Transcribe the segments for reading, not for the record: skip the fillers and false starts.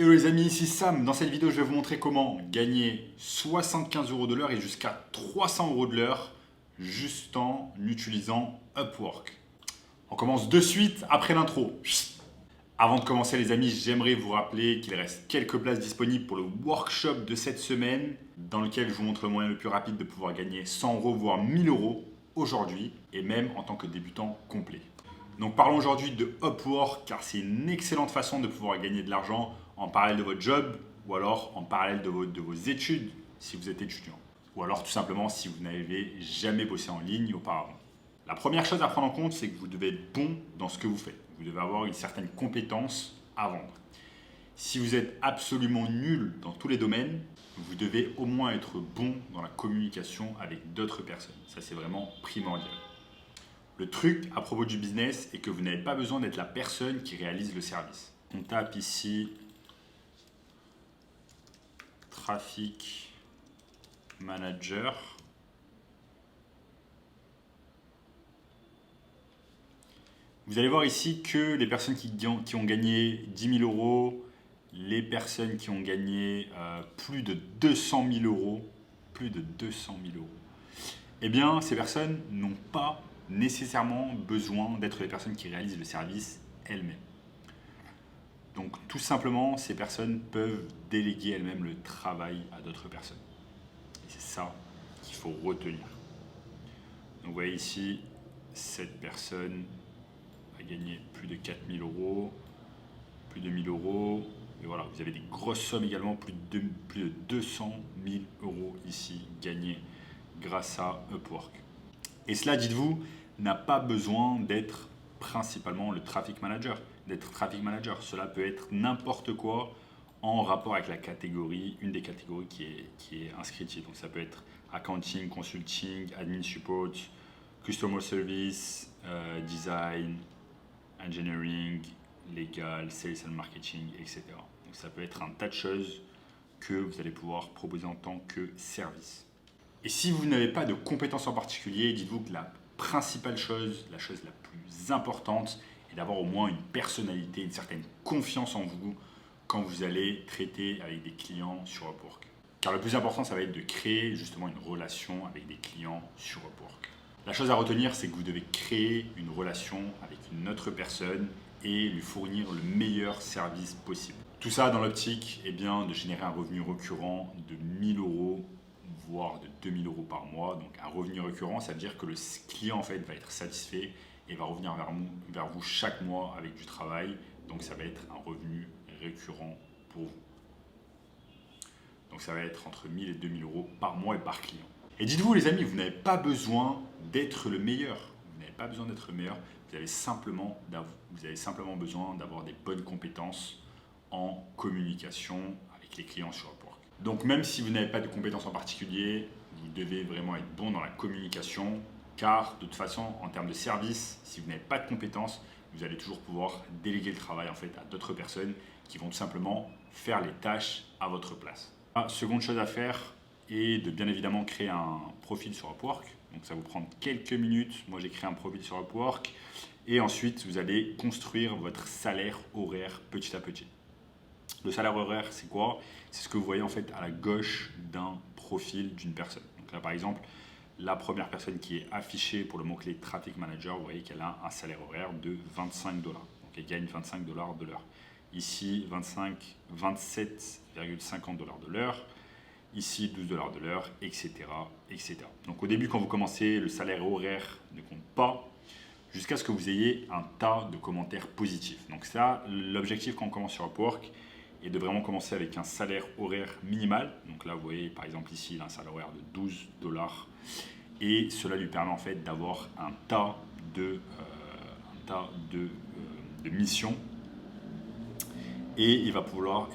Hello les amis, ici Sam. Dans cette vidéo, je vais vous montrer comment gagner 75 euros de l'heure et jusqu'à 300 euros de l'heure juste en utilisant Upwork. On commence de suite après l'intro. Avant de commencer les amis, j'aimerais vous rappeler qu'il reste quelques places disponibles pour le workshop de cette semaine dans lequel je vous montre le moyen le plus rapide de pouvoir gagner 100 euros voire 1000 euros aujourd'hui et même en tant que débutant complet. Donc parlons aujourd'hui de Upwork car c'est une excellente façon de pouvoir gagner de l'argent en parallèle de votre job ou alors en parallèle de vos études si vous êtes étudiant. Ou alors tout simplement si vous n'avez jamais bossé en ligne auparavant. La première chose à prendre en compte, c'est que vous devez être bon dans ce que vous faites. Vous devez avoir une certaine compétence à vendre. Si vous êtes absolument nul dans tous les domaines, vous devez au moins être bon dans la communication avec d'autres personnes. Ça, c'est vraiment primordial. Le truc à propos du business est que vous n'avez pas besoin d'être la personne qui réalise le service. On tape ici Traffic Manager. Vous allez voir ici que les personnes qui ont gagné 10 000 euros, les personnes qui ont gagné plus de 200 000 euros, eh bien, ces personnes n'ont pas nécessairement besoin d'être les personnes qui réalisent le service elles-mêmes. Donc, tout simplement, ces personnes peuvent déléguer elles-mêmes le travail à d'autres personnes. Et c'est ça qu'il faut retenir. Donc, vous voyez ici, cette personne a gagné plus de 4 000 euros, plus de 1 000 euros. Et voilà, vous avez des grosses sommes également, plus de 200 000 euros ici gagnés grâce à Upwork. Et cela, dites-vous, n'a pas besoin d'être principalement le traffic manager. Cela peut être n'importe quoi en rapport avec la catégorie, une des catégories qui est inscrite ici. Donc ça peut être accounting, consulting, admin support, customer service, design, engineering, legal, sales and marketing, etc. Donc ça peut être un tas de choses que vous allez pouvoir proposer en tant que service. Et si vous n'avez pas de compétences en particulier, dites-vous que la principale chose, la chose la plus importante, est d'avoir au moins une personnalité, une certaine confiance en vous quand vous allez traiter avec des clients sur Upwork. Car le plus important, ça va être de créer justement une relation avec des clients sur Upwork. La chose à retenir, c'est que vous devez créer une relation avec une autre personne et lui fournir le meilleur service possible. Tout ça dans l'optique de générer un revenu récurrent de 1 000 euros voire de 2 000 euros par mois. Donc un revenu récurrent, ça veut dire que le client en fait va être satisfait et va revenir vers vous chaque mois avec du travail. Donc ça va être un revenu récurrent pour vous. Donc ça va être entre 1 000 et 2 000 euros par mois et par client. Et dites-vous les amis, vous n'avez pas besoin d'être le meilleur. Vous n'avez pas besoin d'être le meilleur. Vous avez simplement besoin d'avoir des bonnes compétences en communication avec les clients sur Upwork. Donc même si vous n'avez pas de compétences en particulier, vous devez vraiment être bon dans la communication car de toute façon, en termes de service, si vous n'avez pas de compétences, vous allez toujours pouvoir déléguer le travail en fait à d'autres personnes qui vont tout simplement faire les tâches à votre place. La seconde chose à faire est de bien évidemment créer un profil sur Upwork. Donc ça va vous prendre quelques minutes. Moi j'ai créé un profil sur Upwork et ensuite vous allez construire votre salaire horaire petit à petit. Le salaire horaire, c'est quoi? C'est ce que vous voyez en fait à la gauche d'un profil d'une personne. Donc là, par exemple, la première personne qui est affichée pour le mot-clé Traffic Manager, vous voyez qu'elle a un salaire horaire de 25 $. Donc elle gagne 25 $ de l'heure. Ici, 27,50 $ de l'heure. Ici, 12 $ de l'heure, etc., etc. Donc au début, quand vous commencez, le salaire horaire ne compte pas jusqu'à ce que vous ayez un tas de commentaires positifs. Donc ça, l'objectif quand on commence sur Upwork, et de vraiment commencer avec un salaire horaire minimal. Donc là, vous voyez, par exemple, ici, il a un salaire horaire de 12 $. Et cela lui permet en fait d'avoir un tas de missions. Et il va pouvoir,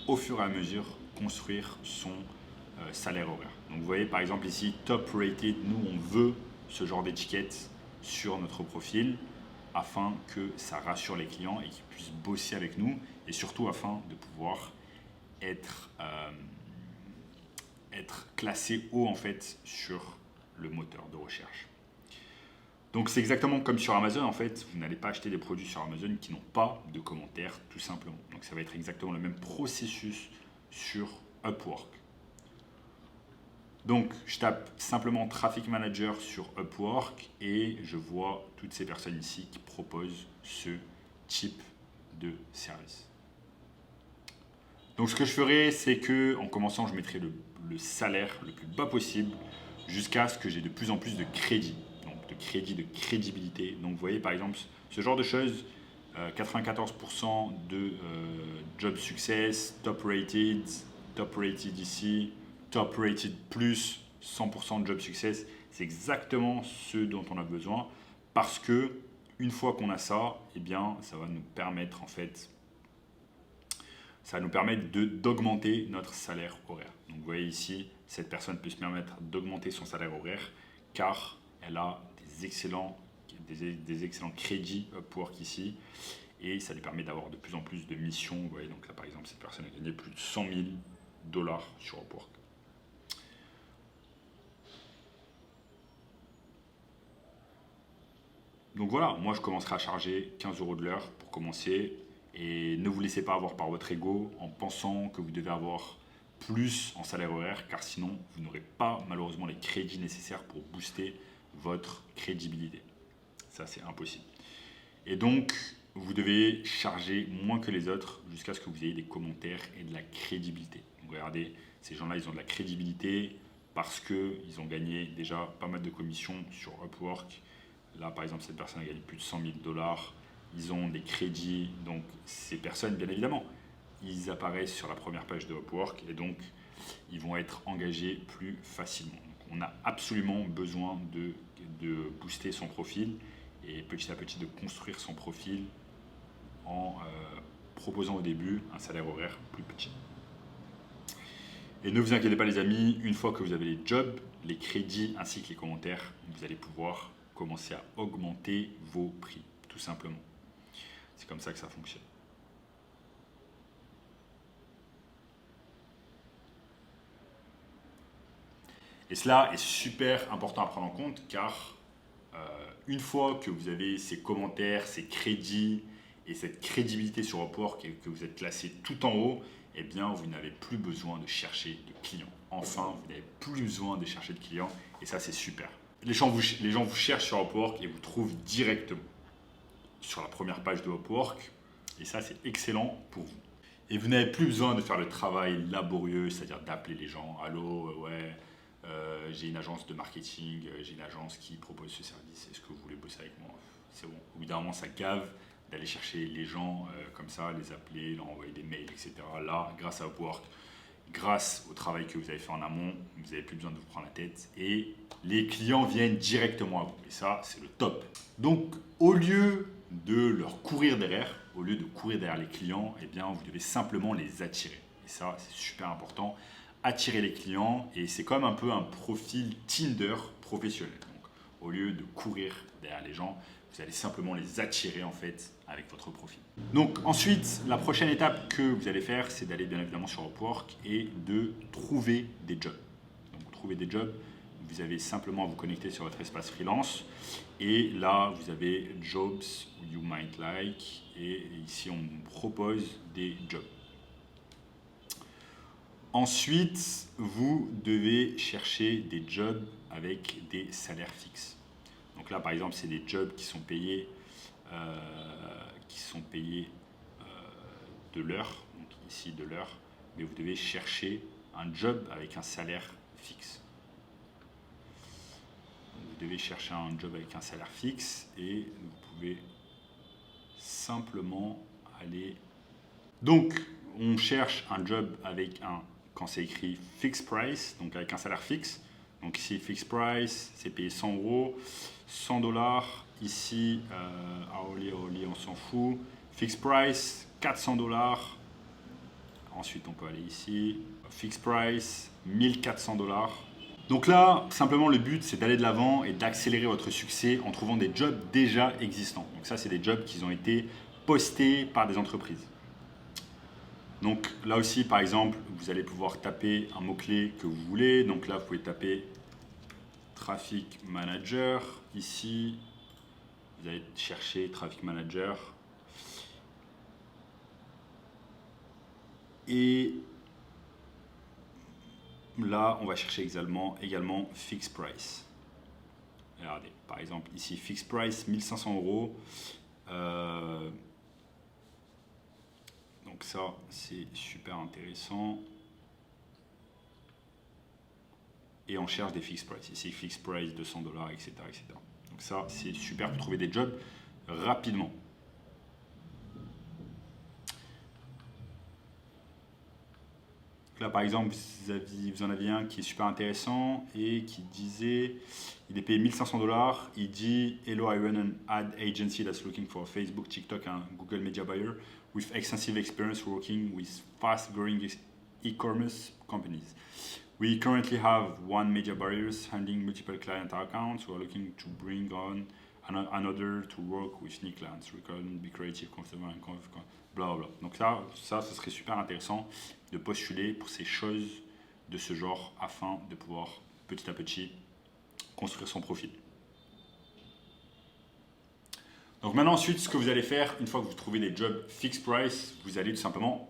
au fur et à mesure, construire son salaire horaire. Donc vous voyez, par exemple, ici, top rated, nous, on veut ce genre d'étiquette sur notre profil afin que ça rassure les clients et qu'ils puissent bosser avec nous et surtout afin de pouvoir être classé haut en fait sur le moteur de recherche. Donc c'est exactement comme sur Amazon, en fait, vous n'allez pas acheter des produits sur Amazon qui n'ont pas de commentaires, tout simplement. Donc ça va être exactement le même processus sur Upwork. Donc je tape simplement Traffic Manager sur Upwork et je vois toutes ces personnes ici qui proposent ce type de service. Donc ce que je ferai, c'est que en commençant, je mettrai le salaire le plus bas possible jusqu'à ce que j'ai de plus en plus de crédit. Donc de crédit, de crédibilité. Donc vous voyez par exemple ce genre de choses, 94% de job success, top rated ici, top rated plus 100% de job success. C'est exactement ce dont on a besoin parce que une fois qu'on a ça, eh bien, ça va nous permettre en fait, ça va nous permettre d'augmenter notre salaire horaire. Donc vous voyez ici, cette personne peut se permettre d'augmenter son salaire horaire car elle a des excellents crédits Upwork ici et ça lui permet d'avoir de plus en plus de missions. Vous voyez, donc là par exemple, cette personne a gagné plus de 100 000 $ sur Upwork. Donc voilà, moi je commencerai à charger 15 € de l'heure pour commencer. Et ne vous laissez pas avoir par votre ego en pensant que vous devez avoir plus en salaire horaire, car sinon vous n'aurez pas malheureusement les crédits nécessaires pour booster votre crédibilité. Ça, c'est impossible. Et donc, vous devez charger moins que les autres jusqu'à ce que vous ayez des commentaires et de la crédibilité. Donc, regardez, ces gens-là, ils ont de la crédibilité parce qu'ils ont gagné déjà pas mal de commissions sur Upwork. Là, par exemple, cette personne a gagné plus de 100 000 $. Ils ont des crédits. Donc, ces personnes, bien évidemment, ils apparaissent sur la première page de Upwork et donc, ils vont être engagés plus facilement. Donc, on a absolument besoin de booster son profil et petit à petit de construire son profil en proposant au début un salaire horaire plus petit. Et ne vous inquiétez pas les amis, une fois que vous avez les jobs, les crédits ainsi que les commentaires, vous allez pouvoir commencer à augmenter vos prix, tout simplement. C'est comme ça que ça fonctionne. Et cela est super important à prendre en compte car une fois que vous avez ces commentaires, ces crédits et cette crédibilité sur Upwork et que vous êtes classé tout en haut, eh bien vous n'avez plus besoin de chercher de clients. Enfin, vous n'avez plus besoin de chercher de clients et ça c'est super. Les gens vous cherchent sur Upwork et vous trouvent directement sur la première page de Upwork et ça c'est excellent pour vous. Et vous n'avez plus besoin de faire le travail laborieux, c'est-à-dire d'appeler les gens. Allô, ouais, j'ai une agence de marketing, j'ai une agence qui propose ce service, est-ce que vous voulez bosser avec moi? C'est bon. Au bout d'un moment, ça gave d'aller chercher les gens comme ça, les appeler, leur envoyer des mails, etc. Là, grâce à Upwork, grâce au travail que vous avez fait en amont, vous n'avez plus besoin de vous prendre la tête et les clients viennent directement à vous. Et ça, c'est le top. Donc, au lieu de leur courir derrière, au lieu de courir derrière les clients, eh bien, vous devez simplement les attirer. Et ça, c'est super important. Attirer les clients et c'est comme un peu un profil Tinder professionnel. Donc, au lieu de courir derrière les gens, vous allez simplement les attirer en fait avec votre profil. Donc ensuite, la prochaine étape que vous allez faire, c'est d'aller bien évidemment sur Upwork et de trouver des jobs. Donc trouver des jobs, vous avez simplement à vous connecter sur votre espace freelance et là vous avez Jobs You Might Like et ici on vous propose des jobs. Ensuite, vous devez chercher des jobs avec des salaires fixes. Donc là, par exemple, c'est des jobs qui sont payés, de l'heure, donc ici de l'heure, mais vous devez chercher un job avec un salaire fixe. Donc, vous devez chercher un job avec un salaire fixe et vous pouvez simplement aller. Donc, on cherche un job avec quand c'est écrit fixed price, donc avec un salaire fixe. Donc ici, fixed price, c'est payé 100 €, 100 $. Ici, hourly, on s'en fout. Fixed price, 400 $. Ensuite, on peut aller ici. Fixed price, 1400 $. Donc là, simplement, le but, c'est d'aller de l'avant et d'accélérer votre succès en trouvant des jobs déjà existants. Donc ça, c'est des jobs qui ont été postés par des entreprises. Donc là aussi, par exemple, vous allez pouvoir taper un mot-clé que vous voulez. Donc là, vous pouvez taper Traffic Manager ici. Vous allez chercher Traffic Manager. Et là, on va chercher également Fixed Price. Regardez, par exemple, ici, Fixed Price, 1500 €. Donc ça, c'est super intéressant. Et on cherche des Fixed Price. Ici, Fixed Price, 200 $, etc., etc. Donc ça, c'est super pour trouver des jobs rapidement. Là, par exemple, vous en aviez un qui est super intéressant et qui disait, il est payé 1500 $. Il dit, Hello, I run an ad agency that's looking for Facebook, TikTok and Google Media buyer with extensive experience working with fast-growing e-commerce companies. We currently have one media buyers handling multiple client accounts. We are looking to bring on another to work with new clients. We can be creative, customer and bla bla. Donc ça, ce serait super intéressant de postuler pour ces choses de ce genre afin de pouvoir petit à petit construire son profil. Donc maintenant ensuite, ce que vous allez faire, une fois que vous trouvez des jobs fixed price, vous allez tout simplement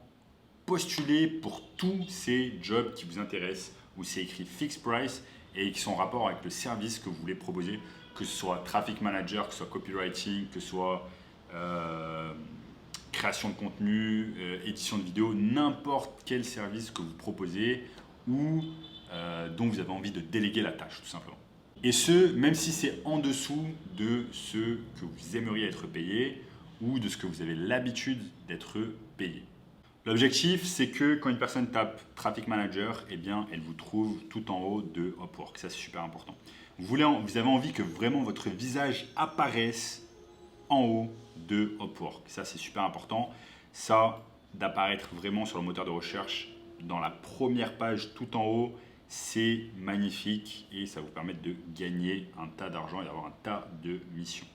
postuler pour tous ces jobs qui vous intéressent, où c'est écrit fixed price et qui sont en rapport avec le service que vous voulez proposer, que ce soit traffic manager, que ce soit copywriting, que ce soit création de contenu, édition de vidéo, n'importe quel service que vous proposez ou dont vous avez envie de déléguer la tâche tout simplement. Et ce, même si c'est en dessous de ce que vous aimeriez être payé ou de ce que vous avez l'habitude d'être payé. L'objectif, c'est que quand une personne tape Traffic Manager, eh bien, elle vous trouve tout en haut de Upwork. Ça, c'est super important. Vous avez envie que vraiment votre visage apparaisse en haut de Upwork. Ça, c'est super important. Ça, d'apparaître vraiment sur le moteur de recherche dans la première page tout en haut, c'est magnifique et ça vous permet de gagner un tas d'argent et d'avoir un tas de missions.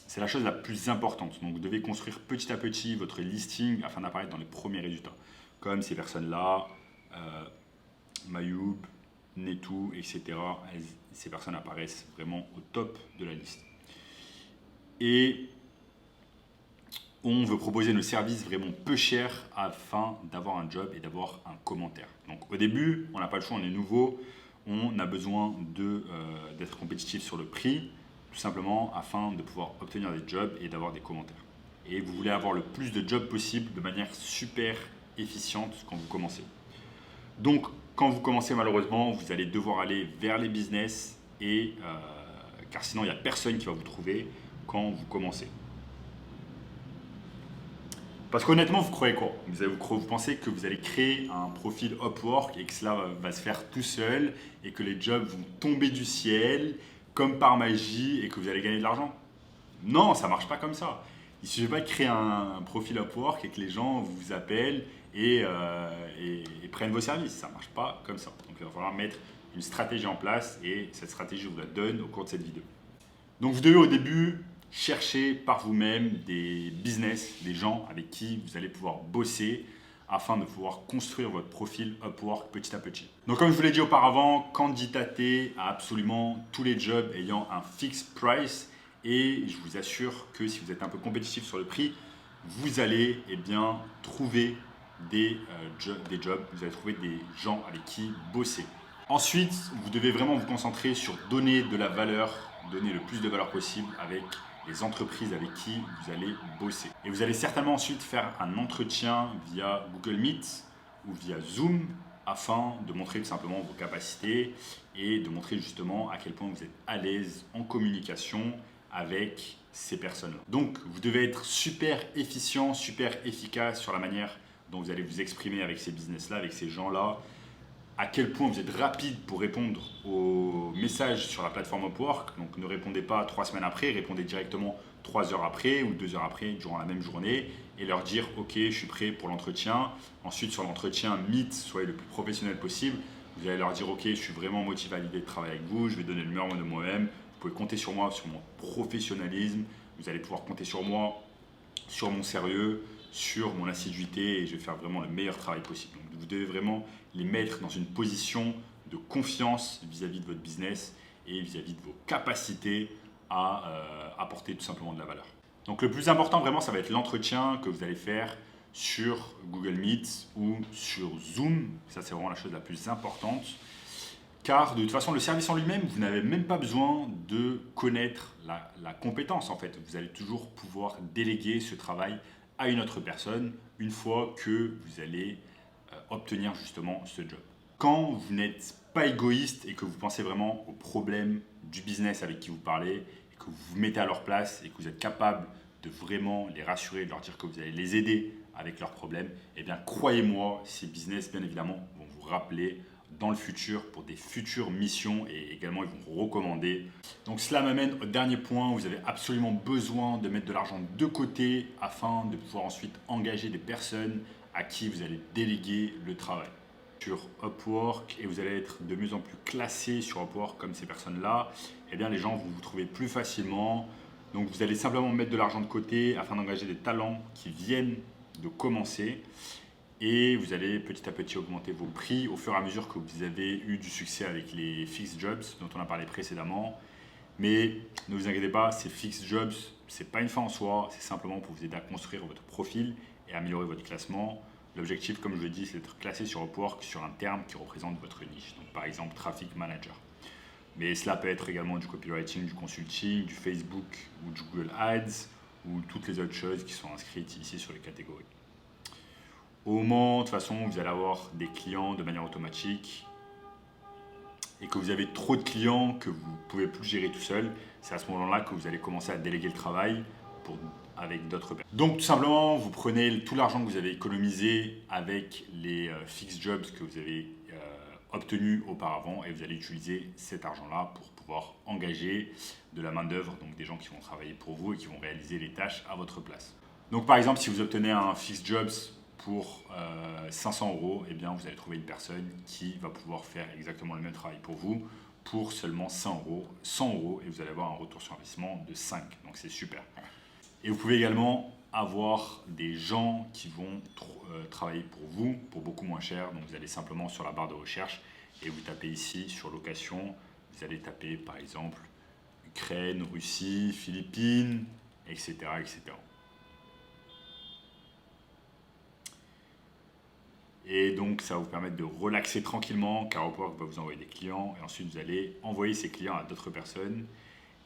C'est la chose la plus importante. Donc, vous devez construire petit à petit votre listing afin d'apparaître dans les premiers résultats. Comme ces personnes-là, Mayoub, Netou, etc. Ces personnes apparaissent vraiment au top de la liste. Et on veut proposer nos services vraiment peu chers afin d'avoir un job et d'avoir un commentaire. Donc, au début, on n'a pas le choix, on est nouveau. On a besoin d'être compétitif sur le prix, tout simplement afin de pouvoir obtenir des jobs et d'avoir des commentaires. Et vous voulez avoir le plus de jobs possible de manière super efficiente quand vous commencez. Donc, quand vous commencez, malheureusement, vous allez devoir aller vers les business car sinon, il n'y a personne qui va vous trouver quand vous commencez. Parce qu'honnêtement, vous croyez quoi ? Vous pensez que vous allez créer un profil Upwork et que cela va se faire tout seul et que les jobs vont tomber du ciel comme par magie et que vous allez gagner de l'argent ? Non, ça ne marche pas comme ça. Il ne suffit pas de créer un profil Upwork et que les gens vous appellent et prennent vos services. Ça ne marche pas comme ça. Donc il va falloir mettre une stratégie en place et cette stratégie, je vous la donne au cours de cette vidéo. Donc vous devez au début chercher par vous-même des business, des gens avec qui vous allez pouvoir bosser afin de pouvoir construire votre profil Upwork petit à petit. Donc comme je vous l'ai dit auparavant, candidatez à absolument tous les jobs ayant un fixed price et je vous assure que si vous êtes un peu compétitif sur le prix, vous allez trouver des jobs, vous allez trouver des gens avec qui bosser. Ensuite, vous devez vraiment vous concentrer sur donner de la valeur, donner le plus de valeur possible avec les entreprises avec qui vous allez bosser. Et vous allez certainement ensuite faire un entretien via Google Meet ou via Zoom afin de montrer tout simplement vos capacités et de montrer justement à quel point vous êtes à l'aise en communication avec ces personnes-là. Donc, vous devez être super efficient, super efficace sur la manière dont vous allez vous exprimer avec ces business-là, avec ces gens-là, à quel point vous êtes rapide pour répondre aux messages sur la plateforme Upwork. Donc ne répondez pas 3 semaines après, répondez directement 3 heures après ou 2 heures après durant la même journée et leur dire « Ok, je suis prêt pour l'entretien ». Ensuite, sur l'entretien Meet, soyez le plus professionnel possible. Vous allez leur dire « Ok, je suis vraiment motivé à l'idée de travailler avec vous, je vais donner le meilleur de moi-même. Vous pouvez compter sur moi, sur mon professionnalisme. Vous allez pouvoir compter sur moi, sur mon sérieux, sur mon assiduité et je vais faire vraiment le meilleur travail possible. » Donc, vous devez vraiment les mettre dans une position de confiance vis-à-vis de votre business et vis-à-vis de vos capacités à apporter tout simplement de la valeur. Donc le plus important vraiment, ça va être l'entretien que vous allez faire sur Google Meet ou sur Zoom. Ça, c'est vraiment la chose la plus importante. Car de toute façon, le service en lui-même, vous n'avez même pas besoin de connaître la compétence en fait. Vous allez toujours pouvoir déléguer ce travail à une autre personne une fois que vous allez obtenir justement ce job. Quand vous n'êtes pas égoïste et que vous pensez vraiment aux problèmes du business avec qui vous parlez, et que vous vous mettez à leur place et que vous êtes capable de vraiment les rassurer, de leur dire que vous allez les aider avec leurs problèmes, eh bien croyez-moi, ces business bien évidemment vont vous rappeler dans le futur pour des futures missions et également ils vont vous recommander. Donc cela m'amène au dernier point, vous avez absolument besoin de mettre de l'argent de côté afin de pouvoir ensuite engager des personnes à qui vous allez déléguer le travail. Sur Upwork et vous allez être de mieux en plus classé sur Upwork comme ces personnes-là, eh bien les gens vont vous trouver plus facilement. Donc vous allez simplement mettre de l'argent de côté afin d'engager des talents qui viennent de commencer et vous allez petit à petit augmenter vos prix au fur et à mesure que vous avez eu du succès avec les fixed jobs dont on a parlé précédemment. Mais ne vous inquiétez pas, ces fixed jobs, ce n'est pas une fin en soi, c'est simplement pour vous aider à construire votre profil et améliorer votre classement. L'objectif, comme je le dis, c'est d'être classé sur Upwork sur un terme qui représente votre niche. Donc, par exemple, Traffic Manager. Mais cela peut être également du copywriting, du consulting, du Facebook ou du Google Ads ou toutes les autres choses qui sont inscrites ici sur les catégories. Au moment, de toute façon, vous allez avoir des clients de manière automatique et que vous avez trop de clients que vous ne pouvez plus gérer tout seul, c'est à ce moment-là que vous allez commencer à déléguer le travail avec d'autres personnes. Donc tout simplement, vous prenez tout l'argent que vous avez économisé avec les fixed jobs que vous avez obtenus auparavant et vous allez utiliser cet argent-là pour pouvoir engager de la main-d'œuvre, donc des gens qui vont travailler pour vous et qui vont réaliser les tâches à votre place. Donc par exemple, si vous obtenez un fixed jobs pour 500 €, eh bien vous allez trouver une personne qui va pouvoir faire exactement le même travail pour vous pour seulement 100 €, et vous allez avoir un retour sur investissement de 5. Donc c'est super. Et vous pouvez également avoir des gens qui vont travailler pour vous pour beaucoup moins cher. Donc vous allez simplement sur la barre de recherche et vous tapez ici sur location. Vous allez taper par exemple Ukraine, Russie, Philippines, etc. etc. Et donc ça va vous permettre de relaxer tranquillement car Upwork va vous envoyer des clients et ensuite vous allez envoyer ces clients à d'autres personnes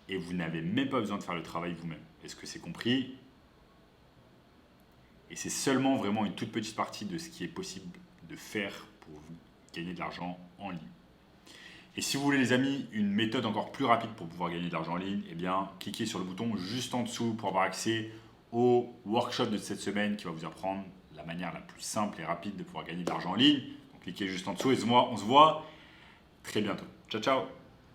et vous n'avez même pas besoin de faire le travail vous-même. Est-ce que c'est compris? Et c'est seulement vraiment une toute petite partie de ce qui est possible de faire pour gagner de l'argent en ligne. Et si vous voulez les amis, une méthode encore plus rapide pour pouvoir gagner de l'argent en ligne, eh bien cliquez sur le bouton juste en dessous pour avoir accès au workshop de cette semaine qui va vous apprendre la manière la plus simple et rapide de pouvoir gagner de l'argent en ligne. Donc cliquez juste en dessous et on se voit très bientôt. Ciao ciao.